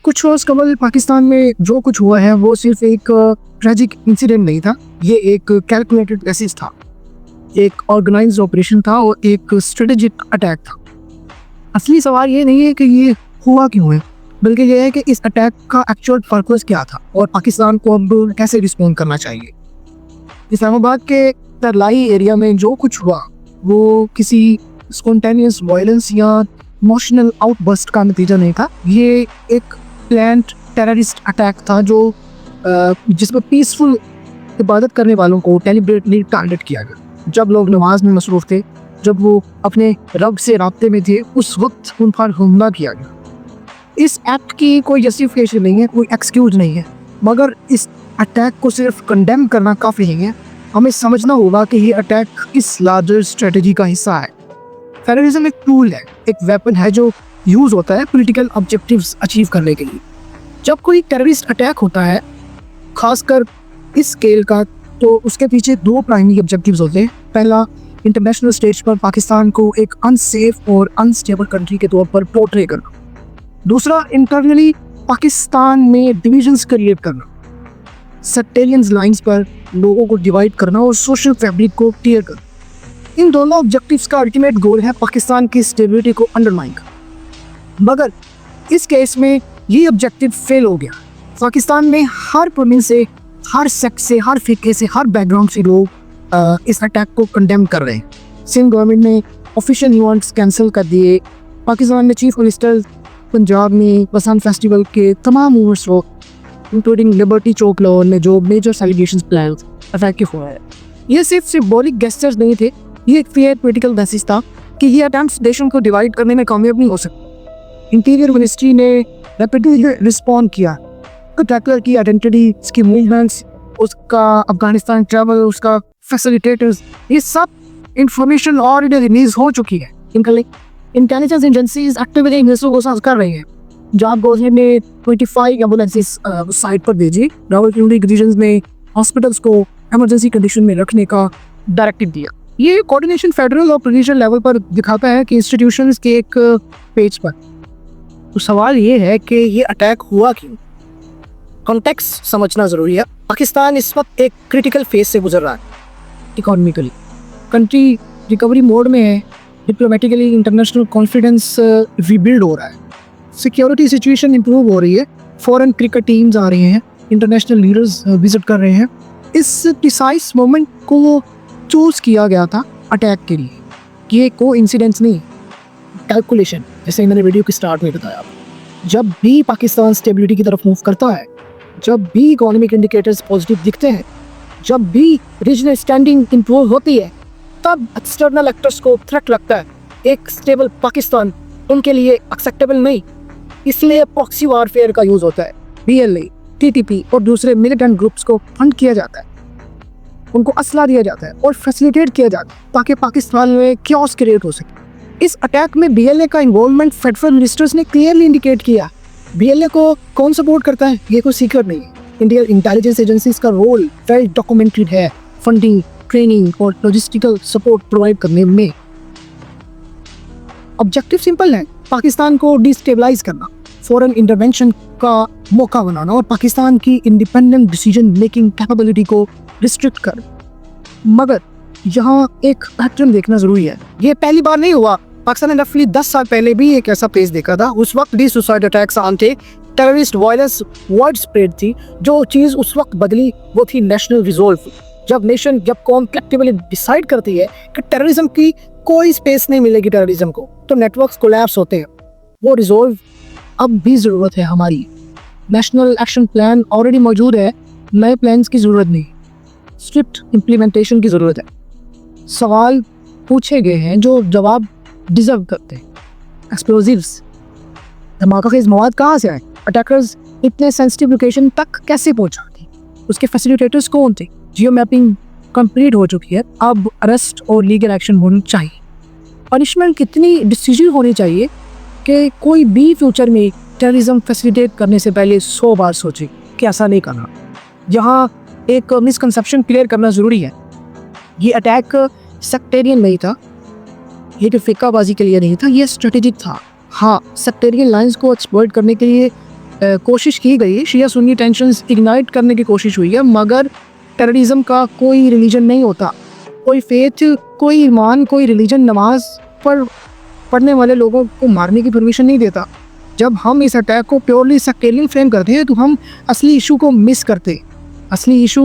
कुछ रोज़ कबल पाकिस्तान में जो कुछ हुआ है वो सिर्फ एक ट्रेजिक इंसिडेंट नहीं था, ये एक कैलकुलेटेड मैसेज था, एक ऑर्गेनाइज्ड ऑपरेशन था और एक स्ट्रेटेजिक अटैक था। असली सवाल ये नहीं है कि ये हुआ क्यों है, बल्कि ये है कि इस अटैक का एक्चुअल पर्पस क्या था और पाकिस्तान को अब कैसे रिस्पॉन्ड करना चाहिए। इस्लामाबाद के तरलाई एरिया में जो कुछ हुआ वो किसी स्पॉन्टेनियस वायलेंस या इमोशनल आउटबर्स्ट का नतीजा नहीं था। ये एक प्लान्ड टेररिस्ट अटैक था जो जिसमें पीसफुल इबादत करने वालों को डेलिबरेटली टारगेट किया गया। जब लोग नमाज में मसरूफ़ थे, जब वो अपने रब से राब्ते में थे, उस वक्त उन पर हमला किया गया। इस एक्ट की कोई जस्टिफिकेशन नहीं है, कोई एक्सक्यूज नहीं है, मगर इस अटैक को सिर्फ कंडेम करना काफ़ी नहीं है। हमें समझना होगा कि ये अटैक इस लार्जर स्ट्रेटजी का हिस्सा है। टेररिज्म एक टूल है, एक वेपन है जो यूज़ होता है पॉलिटिकल ऑब्जेक्टिव्स अचीव करने के लिए। जब कोई टेररिस्ट अटैक होता है, खासकर इस स्केल का, तो उसके पीछे दो प्राइमरी ऑब्जेक्टिव्स होते हैं। पहला, इंटरनेशनल स्टेज पर पाकिस्तान को एक अनसेफ और अनस्टेबल कंट्री के तौर पर पोर्ट्रे करना। दूसरा, इंटरनली पाकिस्तान में डिविजन्स क्रिएट करना, सेक्टेरियन लाइंस पर लोगों को डिवाइड करना और सोशल फैब्रिक को टीयर करना। इन दोनों ऑब्जेक्टिव्स का अल्टीमेट गोल है पाकिस्तान की स्टेबिलिटी को अंडरमाइन करना। मगर इस केस में ये ऑब्जेक्टिव फेल हो गया। पाकिस्तान में हर प्रोविंस से, हर सेक्ट से, हर फिके से, हर बैकग्राउंड से लोग इस अटैक को कंडेम कर रहे हैं। सिंध गवर्नमेंट ने ऑफिशियल इवेंट्स कैंसिल कर दिए। पाकिस्तान में चीफ मिनिस्टर पंजाब में बसंत फेस्टिवल के तमाम इवेंट्स को, इंक्लूडिंग लिबर्टी चौक लाहौर में जो मेजर सेलिब्रेशन प्लान इफेक्टिव हुआ है। ये सिर्फ सिंबॉलिक गेस्चर्स नहीं थे, ये एक क्लियर पॉलिटिकल मैसेज था कि ये अटेम्प्ट्स नेशन को डिवाइड करने में कामयाब नहीं हो सकते। इंटीरियर मिनिस्ट्री ने रैपिडली रिस्पॉन्ड किया, टैकलर की आइडेंटिटी, उसकी मूवमेंट्स, उसका अफगानिस्तान ट्रैवल, उसका फैसिलिटेटर्स, ये सब इंफॉर्मेशन ऑलरेडी रिलीज हो चुकी है। इंटेलिजेंस एजेंसीज एक्टिविटी इंवेस्टिगेशन कर रही हैं। जाब गवर्नमेंट ने 25 एम्बुलेंसेस साइट पर भेजी। रावलपिंडी रीजन में हॉस्पिटल्स को इमरजेंसी कंडीशन में रखने का डायरेक्टिव दिया। ये कोऑर्डिनेशन फेडरल और प्रोविंशियल लेवल पर दिखाता है कि इंस्टीट्यूशंस के एक पेज पर। तो सवाल ये है कि ये अटैक हुआ क्यों? कॉन्टेक्स्ट समझना ज़रूरी है। पाकिस्तान इस वक्त एक क्रिटिकल फेज से गुजर रहा है। इकोनॉमिकली कंट्री रिकवरी मोड में है, डिप्लोमेटिकली इंटरनेशनल कॉन्फिडेंस रीबिल्ड हो रहा है, सिक्योरिटी सिचुएशन इंप्रूव हो रही है, फॉरेन क्रिकेट टीम्स आ रही हैं, इंटरनेशनल लीडर्स विजिट कर रहे हैं। इस प्रिसाइज मोमेंट को चूज़ किया गया था अटैक के लिए। ये को इंसिडेंस नहीं, कैलकुलेशन। जैसे मैंने वीडियो के स्टार्ट में बताया, जब भी पाकिस्तान स्टेबिलिटी की तरफ मूव करता है, जब भी इकोनॉमिक इंडिकेटर्स पॉजिटिव दिखते हैं, जब भी रीजनल स्टैंडिंग इंप्रूव होती है, तब एक्सटर्नल एक्टर्स को थ्रेट लगता है। एक स्टेबल पाकिस्तान उनके लिए एक्सेप्टेबल नहीं, इसलिए प्रॉक्सी वारफेयर का यूज़ होता है। BLA, TTP और दूसरे मिलिटेंट ग्रुप्स को फंड किया जाता है, उनको असला दिया जाता है और फैसिलिटेट किया जाता है ताकि पाकिस्तान में क्योस क्रिएट हो सके। इस अटैक में BLA का इन्वॉल्वमेंट फेडरल मिनिस्टर्स ने क्लियरली इंडिकेट किया। BLA को कौन सपोर्ट करता है ये कोई सीक्रेट नहीं है। इंडियन इंटेलिजेंस एजेंसीज का रोल वेल डॉक्यूमेंटेड है, फंडिंग, ट्रेनिंग और लॉजिस्टिकल सपोर्ट प्रोवाइड करने में। ऑब्जेक्टिव सिंपल है, पाकिस्तान को डिस्टेबलाइज करना, फॉरेन इंटरवेंशन का मौका बनाना और पाकिस्तान की इंडिपेंडेंट डिसीजन मेकिंग कैपेबिलिटी को रिस्ट्रिक्ट कर। मगर यहाँ एक पैटर्न देखना जरूरी है। ये पहली बार नहीं हुआ। पाकिस्तान ने रफली 10 साल पहले भी एक ऐसा फेज देखा था। उस वक्त भी सुसाइड अटैक्स आम थे, टेररिस्ट वायलेंस वाइड स्प्रेड थी। जो चीज़ उस वक्त बदली वो थी नेशनल रिजोल्व। जब कौम कलेक्टिवली डिसाइड करती है कि टेररिज्म की कोई स्पेस नहीं मिलेगी टेररिज्म को, तो नेटवर्क्स कोलैप्स होते हैं। वो रिजोल्व अब भी ज़रूरत है हमारी। नेशनल एक्शन प्लान ऑलरेडी मौजूद है, नए प्लान्स की ज़रूरत नहीं, स्ट्रिक्ट इम्प्लीमेंटेशन की ज़रूरत है। सवाल पूछे गए हैं जो जवाब डिजर्व करते हैं। एक्सप्लोजिव्स, धमाकेदार मवाद कहाँ से आए? अटैकर्स इतने सेंसिटिव लोकेशन तक कैसे पहुँचा थी? उसके फैसिलिटेटर्स कौन थे? जियो मैपिंग कंप्लीट हो चुकी है, अब अरेस्ट और लीगल एक्शन होना चाहिए। पनिशमेंट कितनी डिसीजन होनी चाहिए कि कोई भी फ्यूचर में टेररिज्म फैसिलिटेट करने से पहले 100 बार सोचे कि ऐसा नहीं करना। यहाँ एक मिसकंसेप्शन क्लियर करना ज़रूरी है। ये अटैक सेक्टेरियन नहीं था, ये तो फिक्काबाजी के लिए नहीं था, ये स्ट्रेटेजिक था। हाँ, सेक्टेरियन लाइंस को एक्सप्लॉइट करने के लिए कोशिश की गई, शिया सुन्नी टेंशन्स इग्नाइट करने की कोशिश हुई है, मगर टेररिज्म का कोई रिलीजन नहीं होता, कोई फेथ, कोई ईमान, कोई रिलीजन नमाज पर पढ़ने वाले लोगों को मारने की परमिशन नहीं देता। जब हम इस अटैक को प्योरली सेक्टेरियन फ्रेम करते हैं तो हम असली इशू को मिस करते हैं। असली इशू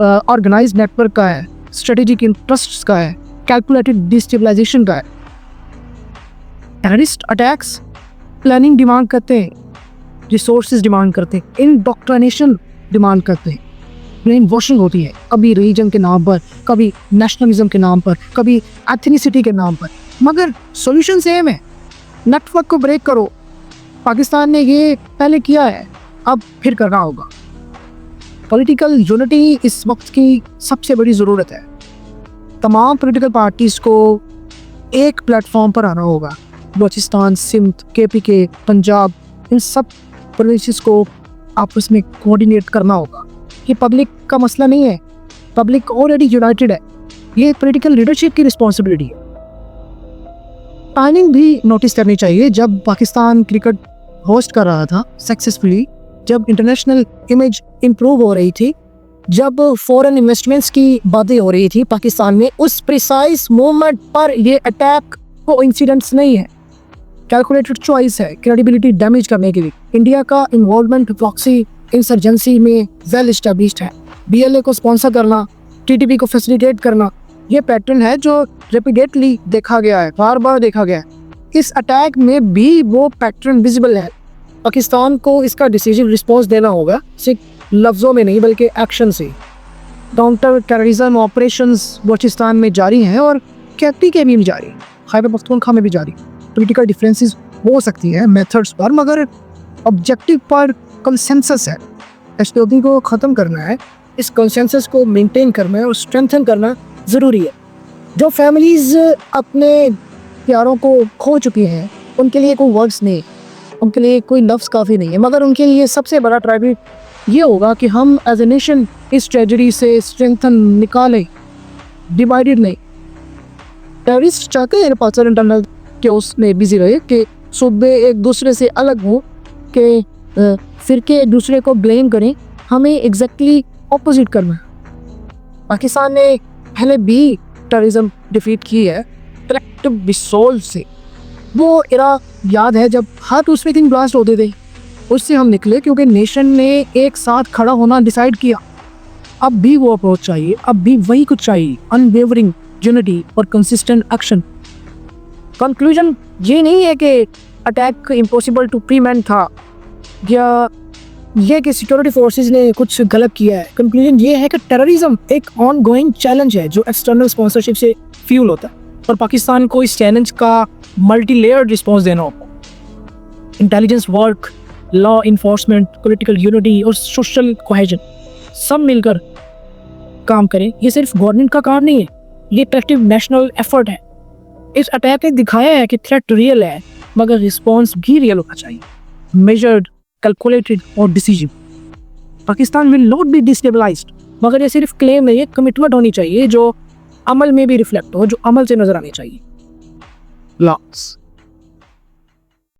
ऑर्गेनाइज्ड नेटवर्क का है, स्ट्रेटेजिक इंटरेस्ट्स का है, कैलकुलेटेड डिस्टेबलाइजेशन का है। टेररिस्ट अटैक्स प्लानिंग डिमांड करते हैं, रिसोर्सेज डिमांड करते हैं, इंडोक्ट्रिनेशन डिमांड करते हैं, ब्रेन वॉशिंग होती है, कभी रिलीजन के नाम पर, कभी नेशनलिज्म के नाम पर, कभी एथनिसिटी के नाम पर, मगर सॉल्यूशन सेम है, नेटवर्क को ब्रेक करो। पाकिस्तान ने ये पहले किया है, अब फिर करना होगा। पॉलिटिकल यूनिटी इस वक्त की सबसे बड़ी ज़रूरत है। तमाम पॉलिटिकल पार्टीज़ को एक प्लेटफॉर्म पर आना होगा। बलूचिस्तान, सिंध, KPK, पंजाब, इन सब प्रोविंसेस को आपस में कोऑर्डिनेट करना होगा। ये पब्लिक का मसला नहीं है, पब्लिक ऑलरेडी यूनाइटेड है, ये पॉलिटिकल लीडरशिप की रिस्पॉन्सिबिलिटी है। टाइमिंग भी नोटिस करनी चाहिए। जब पाकिस्तान क्रिकेट होस्ट कर रहा था सक्सेसफुली, जब इंटरनेशनल इमेज इम्प्रूव हो रही थी, जब फॉरेन इन्वेस्टमेंट्स की बातें हो रही थी पाकिस्तान में, उस प्रिसाइज मोमेंट पर ये अटैक को इंसिडेंट्स नहीं है, कैलकुलेटेड चॉइस है क्रेडिबिलिटी डैमेज करने के लिए। इंडिया का इन्वॉल्वमेंट प्रॉक्सी इंसर्जेंसी में वेल एस्टेब्लिश्ड है। BLA को स्पॉन्सर करना, TTP को फैसिलिटेट करना, ये पैटर्न है जो रिपीटेडली देखा गया है, बार बार देखा गया है। इस अटैक में भी वो पैटर्न विजिबल है। पाकिस्तान को इसका डिसीजन रिस्पॉन्स देना होगा, सिर्फ लफ्ज़ों में नहीं बल्कि एक्शन से। काउंटर टेररिज्म ऑपरेशंस बलूचिस्तान में जारी हैं और KPK में भी जारी, खैबर पख्तूनख्वा में भी जारी। पॉलिटिकल डिफरेंसेस हो सकती है मेथड्स पर, मगर ऑब्जेक्टिव पर कंसेंसस है। एसपीओपी को ख़त्म करना है, इस कंसेंसस को मेंटेन करना है और स्ट्रेंथन करना ज़रूरी है। जो फैमिलीज़ अपने प्यारों को खो चुकी हैं, उनके लिए कोई वर्ड्स नहीं, उनके लिए कोई लफ्ज़ काफ़ी नहीं है, मगर उनके लिए सबसे बड़ा ट्रैजेडी ये होगा कि हम एज ए नेशन इस ट्रेजेडी से स्ट्रेंथन निकालें, डिवाइडेड नहीं। टेररिस्ट चाहते हैं पाकिस्तान इंटरनल के उसमें बिजी रहे कि सूबे एक दूसरे से अलग हो, कि फिरके एक दूसरे को ब्लेम करें। हमें एग्जैक्टली ऑपोजिट करना है। पाकिस्तान ने पहले भी टेररिज्म डिफीट की है कलेक्टिव रिसोल से। वो एरा याद है जब हर दूसरे दिन ब्लास्ट होते थे, उससे हम निकले क्योंकि नेशन ने एक साथ खड़ा होना डिसाइड किया। अब भी वो अप्रोच चाहिए, अब भी वही कुछ चाहिए, अनवेवरिंग यूनिटी और कंसिस्टेंट एक्शन। कंक्लूजन ये नहीं है कि अटैक इम्पॉसिबल टू प्रीवेंट था या ये कि सिक्योरिटी फोर्सेस ने कुछ गलत किया है। कंक्लूजन ये है कि टेररिज्म एक ऑन गोइंग चैलेंज है जो एक्सटर्नल स्पॉन्सरशिप से फ्यूल होता है, और पाकिस्तान को इस चैलेंज का मल्टी लेयर्ड रिस्पॉन्स देना होगा। Intelligence work, law enforcement, political unity और सोशल कोहेजन सब मिलकर काम करें। ये सिर्फ गवर्नमेंट का काम नहीं है, ये कलेक्टिव नेशनल एफर्ट है। इस अटैक ने दिखाया है कि थ्रेट रियल है, मगर रिस्पॉन्स भी रियल होना चाहिए, मेजर्ड, कैलकुलेटेड और decision. Pakistan will not be destabilized, मगर ये सिर्फ क्लेम नहीं है, कमिटमेंट होनी चाहिए जो अमल में भी रिफ्लेक्ट हो, जो अमल से नजर आनी चाहिए। लॉस